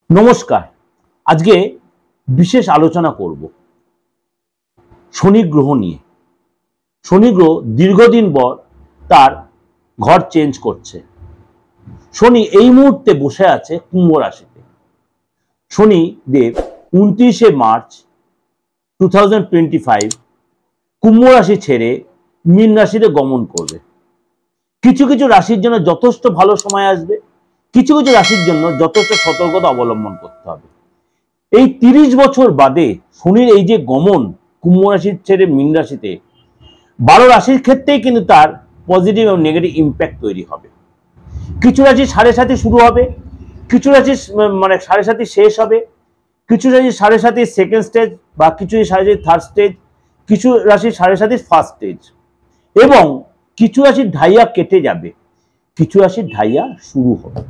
নমস্কার। আজকে বিশেষ আলোচনা করব শনি গ্রহ নিয়ে। শনি গ্রহ দীর্ঘদিন পর তার ঘর চেঞ্জ করছে। শনি এই মুহূর্তে বসে আছে কুম্ভ রাশিতে। শনি দেব 29শে মার্চ 2025 কুম্ভ রাশি ছেড়ে মীন রাশিতে গমন করবে। কিছু কিছু রাশির জন্য যথেষ্ট ভালো সময় আসবে, কিছু কিছু রাশির জন্য যথেষ্ট সতর্কতা অবলম্বন করতে হবে। এই 30 বছর বাদে শনির এই যে গমন কুম্ভ রাশি ছেড়ে মীন রাশিতে 12 রাশির ক্ষেত্রেই কিন্তু তার পজিটিভ এবং নেগেটিভ ইম্প্যাক্ট তৈরি হবে। কিছু রাশি 7.5 শুরু হবে, কিছু রাশি মানে 7.5 শেষ হবে, কিছু রাশি 7.5 সেকেন্ড স্টেজ বা কিছু 7.5 থার্ড স্টেজ, কিছু রাশি 7.5 ফার্স্ট স্টেজ, এবং কিছু রাশির ঢাইয়া কেটে যাবে, কিছু রাশির ঢাইয়া শুরু হবে।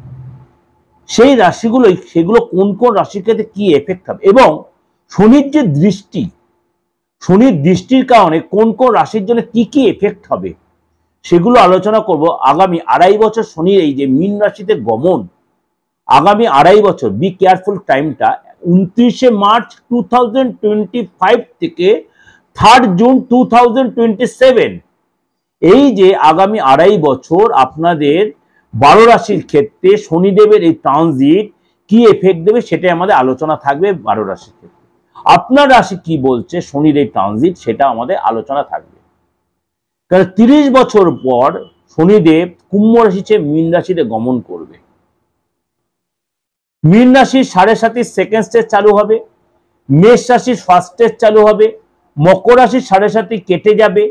সেই রাশিগুলোই সেগুলো কোন কোন রাশির ক্ষেত্রে কি এফেক্ট হবে এবং শনির যে দৃষ্টি, শনির দৃষ্টির কারণে কোন কোন রাশির জন্য কি কি এফেক্ট হবে সেগুলো আলোচনা করব। আগামী 2.5 বছর শনির এই যে মীন রাশিতে গমন, আগামী 2.5 বছর, বি কেয়ারফুল টাইমটা 29শে মার্চ 2025 থেকে 3rd জুন 2027। এই যে আগামী 2.5 বছর আপনাদের 12 রাশির ক্ষেত্রে শনিদেবের এই ট্রানজিট কি এফেক্ট দেবে সেটাই আমাদের আলোচনা থাকবে। 12 রাশির ক্ষেত্রে আপনার রাশি কি বলছে শনির এই ট্রানজিট সেটা আমাদের আলোচনা থাকবে। কারণ 30 বছর পর শনিদেব কুম্ভ রাশি ছেড়ে মীন রাশিতে গমন করবে। মীন রাশির 7.5 সেকেন্ড স্টেজ চালু হবে, মেষ রাশির ফার্স্ট স্টেজ চালু হবে, মকর রাশির 7.5 কেটে যাবে,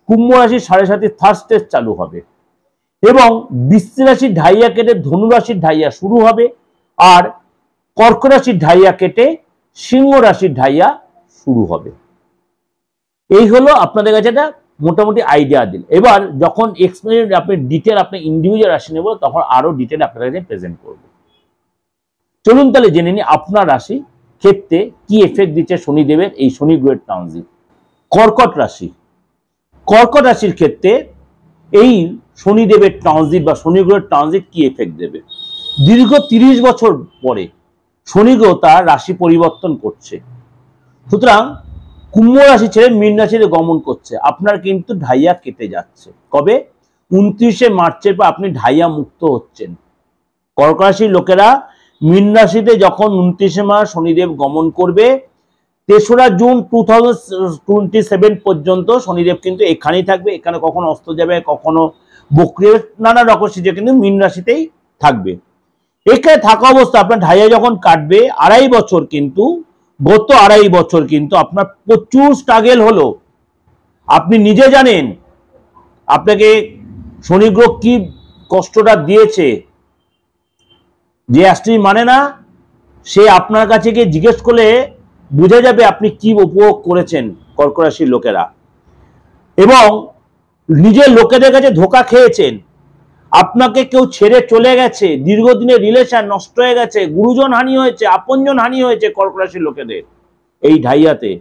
কুম্ভ রাশির 7.5 থার্ড স্টেজ চালু হবে এবং বৃশ্চিক রাশির ঢাইয়া কেটে ধনু রাশির ঢাইয়া শুরু হবে, আর কর্ক রাশির ঢাইয়া কেটে সিংহ রাশির ঢাইয়া শুরু হবে। এই হলো আপনাদের কাছে একটা মোটামুটি আইডিয়া দিল। এবার যখন এক্সপ্লেন আপনি ডিটেল আপনি ইন্ডিভিজুয়াল রাশি নেব তখন আরো ডিটেল আপনাদের কাছে প্রেজেন্ট করব। চলুন তাহলে জেনে নিই আপনার রাশি ক্ষেত্রে কি এফেক্ট দিচ্ছে শনিদেবের এই শনি গ্রহের ট্রানজিট। কর্কট রাশি, কর্কট রাশির ক্ষেত্রে এই শনিদেবের ট্রানজিট বা শনি গ্রহের ট্রানজিট কি এফেক্ট দেবে। দীর্ঘ 30 বছর পরে শনি গ্রহ তার রাশি পরিবর্তন করছে, সুতরাং কুম্ভ রাশি ছেড়ে মীন রাশিতে গমন করছে। আপনার কিন্তু ঢাইয়া কেটে যাচ্ছে। কবে? 29শে মার্চের পর আপনি ঢাইয়া মুক্ত হচ্ছেন। কর্কট রাশির লোকেরা মীন রাশিতে যখন 29শে মার্চ শনিদেব গমন করবে, 3রা জুন 2027 পর্যন্ত শনিদেব কিন্তু এখানেই থাকবে। এখানে কখনো অস্ত যাবে, কখনো বক্রী, নানা রকম সিজে কিন্তু মীন রাশিতেই থাকবে। এখানে থাকা অবস্থা আপনার ঢাইয়া যখন কাটবে 2.5 বছর, কিন্তু গত 2.5 বছর কিন্তু আপনার প্রচুর স্ট্রাগল হলো। আপনি নিজে জানেন আপনাকে শনি গ্রহ কি কষ্টটা দিয়েছে। যে অ্যাস্ট্রি মানে না সে আপনার কাছে গিয়ে জিজ্ঞেস করলে বোঝা যাবে আপনি কি উপভোগ করেছেন কর্কট রাশির লোকেরা, এবং নিজের লোকেদের কাছে ধোঁকা খেয়েছেন। আপনাকে কেউ ছেড়ে চলে গেছে, দীর্ঘদিনের রিলেশন নষ্ট হয়ে গেছে, গুরুজন হানি হয়েছে, আপনজন হানি হয়েছে কর্কট রাশির লোকেদের এই ঢাইয়াতে।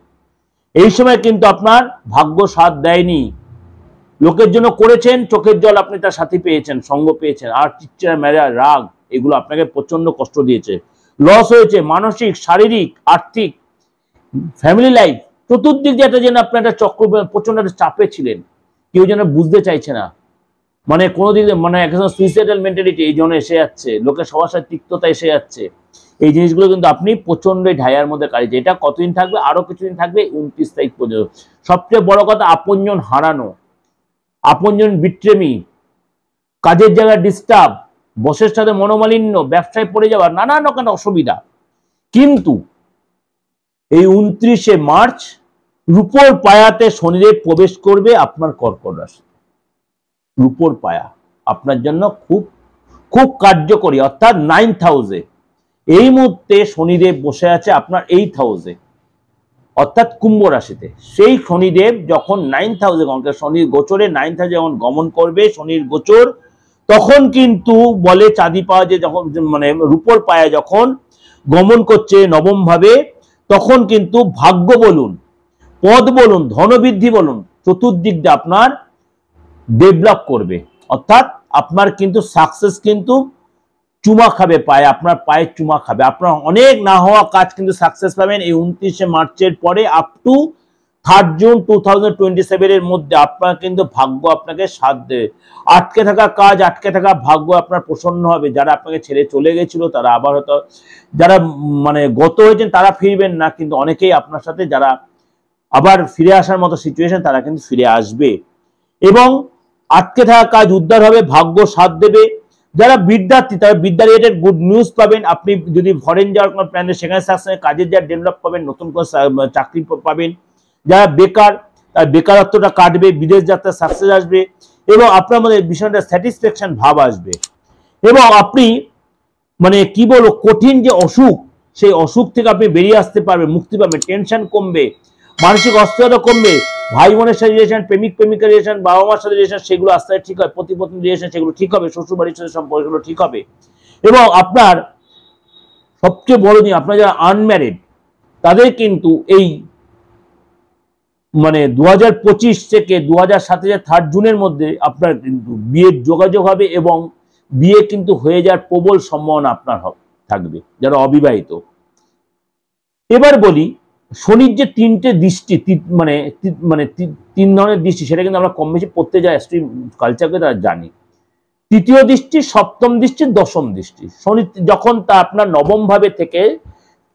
এই সময় কিন্তু আপনার ভাগ্য সাথ দেয়নি। লোকের জন্য করেছেন, চোখের জল আপনি তার সাথে পেয়েছেন, সঙ্গ পেয়েছেন, আর চিৎকার মেরা রাগ এগুলো আপনাকে প্রচন্ড কষ্ট দিয়েছে। লস হয়েছে মানসিক, শারীরিক, আর্থিক, ফ্যামিলি লাইফ, চতুর্দিক দিয়ে একটা যেন আপনার একটা চক্র প্রচন্ড একটা চাপে ছিলেন। কেউ যেন বুঝতে চাইছে না, মানে কোনোদিন মানে একজন সুইসাইডাল মেন্টালিটি এই জন্য এসে যাচ্ছে, লোকের সবার সাথে তিক্ততা এসে যাচ্ছে। এই জিনিসগুলো কিন্তু আপনি প্রচন্ড ঢাইয়ার মধ্যে কাটিয়েছে। এটা কতদিন থাকবে? আরো কিছুদিন থাকবে, 29 তারিখ পর্যন্ত। সবচেয়ে বড় কথা, আপনজন হারানো, আপনজন বিট্রেমি, কাজের জায়গায় ডিস্টার্ব, বসের সাথে মনোমালিন্য, ব্যবসায় পড়ে যাওয়া, নানান রকম অসুবিধা। কিন্তু এই 29শে মার্চ রূপোর পায়াতে শনিদেব প্রবেশ করবে আপনার কর্কট রাশি। রূপোর পায়া আপনার জন্য খুব খুব কার্যকরী, অর্থাৎ 9th হাউসে এই মুহূর্তে শনিদেব বসে আছে আপনার 8th হাউসে, অর্থাৎ কুম্ভ রাশিতে। সেই শনিদেব যখন 9th হাউসে শনির গোচরে 9th হাউসে যখন গমন করবে শনির গোচর, তখন কিন্তু বলে চাঁদি পাওয়া যে যখন মানে রূপোর পায়া যখন গমন করছে নবম ভাবে, তখন কিন্তু ভাগ্য বলুন, পদ বলুন, ধনবৃদ্ধি বলুন, চতুর্দিক দিয়ে আপনার ডেভেলপ করবে। অর্থাৎ আপনার কিন্তু সাকসেস কিন্তু চুমা খাবে, পায়ে আপনার পায়ে চুমা খাবে, আপনার অনেক না হওয়া কাজ কিন্তু সাকসেস পাবেন এই 29শে মার্চের পরে আপ টু 3 জুন 2027 এর মধ্যে। আপনার কিন্তু ভাগ্য আপনাকে সাথ দেবে, আটকে থাকা কাজ, আটকে থাকা ভাগ্য আপনার প্রসন্ন হবে। যারা আপনাকে ছেড়ে চলে গেছিল তারা আবার হয়তো, যারা মানে গত হয়েছেন তারা ফিরবেন না, কিন্তু অনেকেই আপনার সাথে যারা আবার ফিরে আসার মতো সিচুয়েশন তারা কিন্তু ফিরে আসবে এবং আটকে থাকা কাজ উদ্ধার হবে, ভাগ্য সাথ দেবে। যারা বিদ্যার্থী তারা বিদ্যা রিলেটেড গুড নিউজ পাবেন। আপনি যদি ফরেন যাওয়ার কোনো প্ল্যান সেখানে সাকসেস, কাজের যা ডেভেলপ পাবেন, নতুন কোনো চাকরি পাবেন। যারা বেকার তার বেকারত্বটা কাটবে, বিদেশ যাত্রা সাকসেস আসবে এবং আপনার মধ্যে বিষয়টা স্যাটিসফ্যাকশন ভাব আসবে এবং আপনি মানে কি বলবো কঠিন যে অসুখ সেই অসুখ থেকে আপনি বেরিয়ে আসতে পারবেন, মুক্তি পাবেন, টেনশন কমবে, মানসিক অস্থিরতা কমবে, ভাই বোনের সাথে রিলেশন, প্রেমিক প্রেমিকার রিলেশন, বাবা মার সাথে রিলেশন সেগুলো আস্তে আস্তে ঠিক হয়, পতি পত্নী রিলেশন সেগুলো ঠিক হবে, শ্বশুর বাড়ির সাথে সম্পর্কগুলো ঠিক হবে এবং আপনার সবচেয়ে বড় দিন আপনার যারা আনম্যারিড তাদের কিন্তু এই মানে 2025 থেকে 2027 3 জুনের মধ্যে আপনার কিন্তু বিয়ের যোগাযোগ হবে এবং বিয়ে কিন্তু হয়ে যাওয়ার প্রবল সম্ভাবনা আপনার থাকবে যারা অবিবাহিত। এবার বলি শনির যে 3টে দৃষ্টি মানে মানে 3 ধরনের দৃষ্টি সেটা কিন্তু আমরা কম বেশি পড়তে যাই অ্যাস্ট্রো কালচারকে তারা জানি। তৃতীয় দৃষ্টি, সপ্তম দৃষ্টি, দশম দৃষ্টি। শনি যখন তা আপনার নবম ভাবে থেকে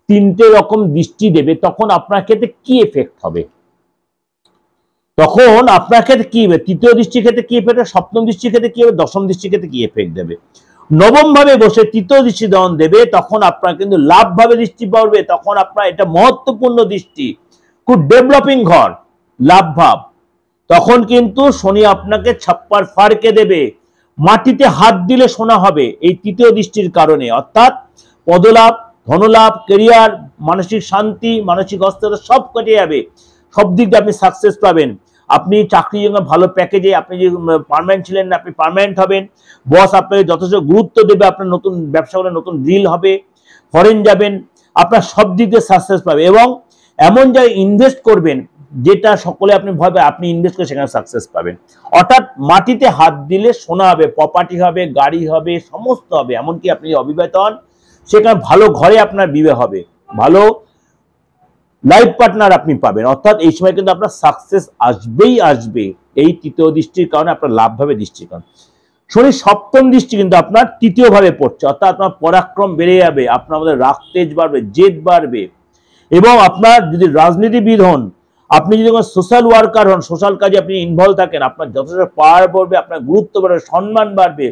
3টে রকম দৃষ্টি দেবে তখন আপনার ক্ষেত্রে কি এফেক্ট হবে, তখন আপনার ক্ষেত্রে কি হবে, তৃতীয় দৃষ্টির ক্ষেত্রে কি এফেক্ট, সপ্তম দৃষ্টির ক্ষেত্রে কি হবে, দশম দৃষ্টির ক্ষেত্রে কি এফেক্ট দেবে। নবম ভাবে বসে তৃতীয় দৃষ্টি যখন দেবে তখন আপনার কিন্তু লাভ ভাবে দৃষ্টি পড়বে, তখন আপনার এটা মহত্বপূর্ণ দৃষ্টি, খুব ডেভেলপিং ঘর, লাভ ভাব। তখন কিন্তু শনি আপনাকে ছাপ্পার ফাড়কে দেবে, মাটিতে হাত দিলে সোনা হবে এই তৃতীয় দৃষ্টির কারণে, অর্থাৎ পদলাভ, ধনলাভ, কেরিয়ার, মানসিক শান্তি, মানসিক অস্থিরতা সব কেটে যাবে, সব দিক দিয়ে আপনি সাকসেস পাবেন। আপনি চাকরি জন্য ভালো প্যাকেজে, আপনি যে পার্মানেন্ট ছিলেন না আপনি পার্মানেন্ট হবেন, বস আপনাকে যথেষ্ট গুরুত্ব দেবে, আপনার নতুন ব্যবসা করে নতুন ডিল হবে, ফরেন যাবেন, আপনার সব দিক দিয়ে সাকসেস পাবে এবং এমন জায়গায় ইনভেস্ট করবেন যেটা সকলে আপনি ভাবে আপনি ইনভেস্ট করে সেখানে সাকসেস পাবেন। অর্থাৎ মাটিতে হাত দিলে সোনা হবে, প্রপার্টি হবে, গাড়ি হবে, সমস্ত হবে। এমনকি আপনি অবিবাহিত হন সেখানে ভালো ঘরে আপনার বিয়ে হবে, ভালো লাইফ পার্টনার আপনি পাবেন। অর্থাৎ এই সময় কিন্তু আপনার সাকসেস আসবেই আসবে এই তৃতীয় দৃষ্টির কারণে, আপনার লাভ ভাবে দৃষ্টির কারণে। শনির সপ্তম দৃষ্টি কিন্তু আপনার তৃতীয় ভাবে পড়ছে, অর্থাৎ আপনার পরাক্রম বেড়ে যাবে, আপনার মধ্যে রাগ তেজ বাড়বে, জেদ বাড়বে এবং আপনার যদি রাজনীতিবিদ হন, আপনি যদি কোনো সোশ্যাল ওয়ার্কার হন, সোশ্যাল কাজে আপনি ইনভলভ থাকেন, আপনার যথেষ্ট পাওয়ার বাড়বে, আপনার গুরুত্ব বাড়বে, সম্মান বাড়বে,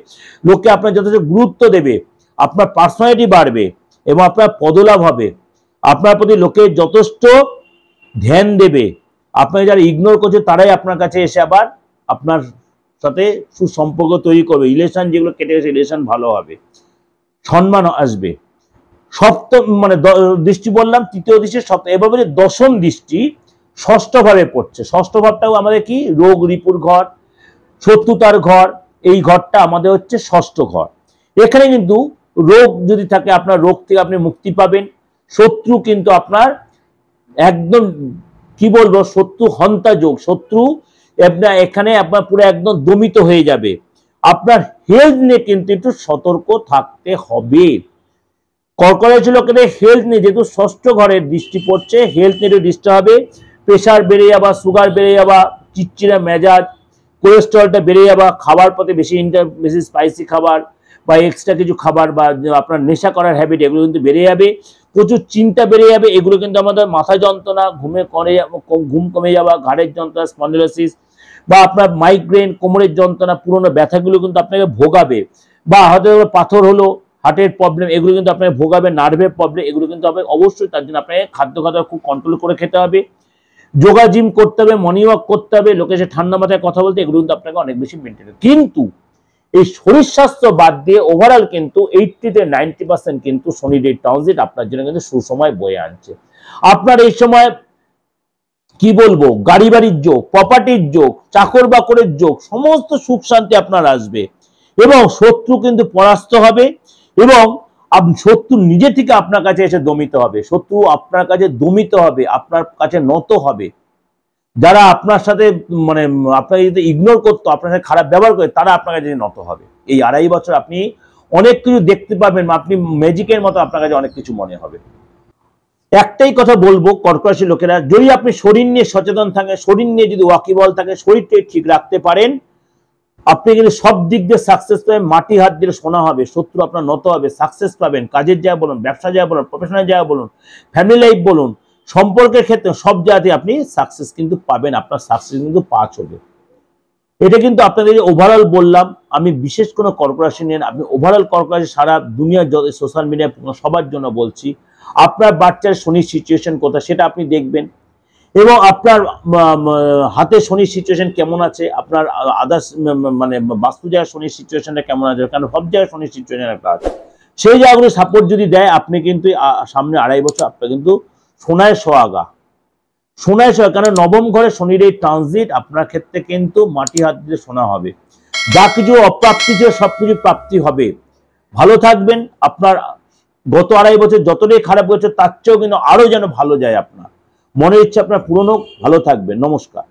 লোকে আপনার যথেষ্ট গুরুত্ব দেবে, আপনার পার্সোনালিটি বাড়বে এবং আপনার পদলাভ হবে, আপনার প্রতি লোকে যথেষ্ট ধ্যান দেবে, আপনাকে যারা ইগনোর করছে তারাই আপনার কাছে এসে আবার আপনার সাথে সুসম্পর্ক তৈরি করবে, রিলেশন যেগুলো কেটে গেছে রিলেশন ভালো হবে, সম্মান আসবে। সপ্তম মানে দৃষ্টি বললাম, তৃতীয় দৃষ্টি সপ্তম। এবার বলি দশম দৃষ্টি ষষ্ঠ ভাবে পড়ছে। ষষ্ঠ ভাবটাও আমাদের কি রোগ রিপুর ঘর, শত্রুতার ঘর, এই ঘরটা আমাদের হচ্ছে ষষ্ঠ ঘর। এখানে কিন্তু রোগ যদি থাকে আপনার রোগ থেকে আপনি মুক্তি পাবেন, শত্রু কিন্তু আপনার একদম কি বলবো শত্রু হন্তা যোগ, শত্রু আপনার এখানে আপনার পুরো একদম দমিত হয়ে যাবে। আপনার হেলথ নিয়ে কিন্তু একটু সতর্ক থাকতে হবে। কর্কট রাশির লোকেদের হেলথ নিয়ে যেহেতু ষষ্ঠ ঘরের দৃষ্টি পড়ছে, হেলথ নিয়ে ডিস্টার্ব হবে, প্রেশার বেড়ে যাওয়া, সুগার বেড়ে যাওয়া, চিড়চিড়া মেজাজ, কোলেস্টেরলটা বেড়ে যাওয়া, খাবার পথে বেশি স্পাইসি খাবার বা এক্সট্রা কিছু খাবার বা আপনার নেশা করার হ্যাবিট এগুলো কিন্তু বেড়ে যাবে, প্রচুর চিন্তা বেড়ে যাবে। এগুলো কিন্তু আমাদের মাথা যন্ত্রণা, ঘুম কমে যাওয়া, ঘাড়ের যন্ত্রণা, স্পন্ডিলোসিস বা আপনার মাইগ্রেন, কোমরের যন্ত্রণা, পুরোনো ব্যথাগুলো কিন্তু আপনাকে ভোগাবে, বা হয়তো পাথর হলো, হার্টের প্রবলেম এগুলো কিন্তু আপনাকে ভোগাবে, নার্ভের প্রবলেম এগুলো কিন্তু হবে। অবশ্যই তার জন্য আপনাকে খাদ্য খুব কন্ট্রোল করে খেতে হবে, যোগা জিম করতে হবে, মর্নিং ওয়াক করতে হবে, লোকের সাথে ঠান্ডা মাথায় কথা বলতে, এগুলো কিন্তু আপনাকে অনেক বেশি মেনটেন। কিন্তু এই শরীর স্বাস্থ্য বাদ দিয়ে ওভারঅল কিন্তু 80 থেকে 90% কিন্তু শনির এই ট্রানজিট আপনার জন্য কিন্তু সুসময় বয়ে আনছে। আপনার এই সময় কি বলবো গাড়ি বাড়ির যোগ, প্রপার্টির যোগ, চাকর বাকরের যোগ, সমস্ত সুখ শান্তি আপনার আসবে এবং শত্রু কিন্তু পরাস্ত হবে এবং শত্রু নিজে থেকে আপনার কাছে এসে দমিত হবে, শত্রু আপনার কাছে দমিত হবে, আপনার কাছে নত হবে। যারা আপনার সাথে মানে আপনাকে যদি ইগনোর করতো, আপনার সাথে খারাপ ব্যবহার করে, তারা আপনার কাছে নত হবে। এই 2.5 বছর আপনি অনেক কিছু দেখতে পাবেন, আপনি ম্যাজিকের মতো আপনার কাছে অনেক কিছু মনে হবে। একটাই কথা বলবো কর্কট রাশির লোকেরা, যদি আপনি শরীর নিয়ে সচেতন থাকেন, শরীর নিয়ে যদি ওয়াকিবল থাকে, শরীরটাকে ঠিক রাখতে পারেন, আপনি কিন্তু সব দিক দিয়ে সাকসেস পাবেন। মাটি হাত দিলে সোনা হবে, শত্রু আপনার নত হবে, সাকসেস পাবেন। কাজের জায়গা বলুন, ব্যবসা জায়গা বলুন, প্রফেশনাল জায়গা বলুন, ফ্যামিলি লাইফ বলুন, সম্পর্কের ক্ষেত্রে সব জায়গাতে আপনি সাকসেস কিন্তু পাবেন। আপনার সাকসেস কিন্তু পাঁচ হবে। এটা কিন্তু আপনাদের ওভারঅল বললাম, আমি বিশেষ কোনো কর্কট রাশি নেন, আপনি ওভারঅল কর্কট রাশি সারা দুনিয়ার সোশ্যাল মিডিয়া সবার জন্য বলছি। আপনার বাচ্চার শনির সিচুয়েশন কোথায় সেটা আপনি দেখবেন, এবং আপনার হাতে শনির সিচুয়েশন কেমন আছে, আপনার আদার্স মানে বাস্তু জায়গায় শনির সিচুয়েশনটা কেমন আছে, কারণ সব জায়গায় শনির সিচুয়েশন একটা আছে। সেই জায়গাগুলো সাপোর্ট যদি দেয়, আপনি কিন্তু সামনে 2.5 বছর আপনার কিন্তু সোনায় সোহাগা, সোনায় সোহাগা। কারণ নবম ঘরে শনির এই ট্রানজিট আপনার ক্ষেত্রে কিন্তু মাটি হাত দিলে সোনা হবে। যা কিছু অপ্রাপ্তি ছিল সবকিছু প্রাপ্তি হবে। ভালো থাকবেন। আপনার গত 2.5 বছর যতটাই খারাপ হয়েছে তার চেয়েও কিন্তু আরো যেন ভালো যায়, আপনার মনের ইচ্ছা আপনার পূরণ হোক। ভালো থাকবেন। নমস্কার।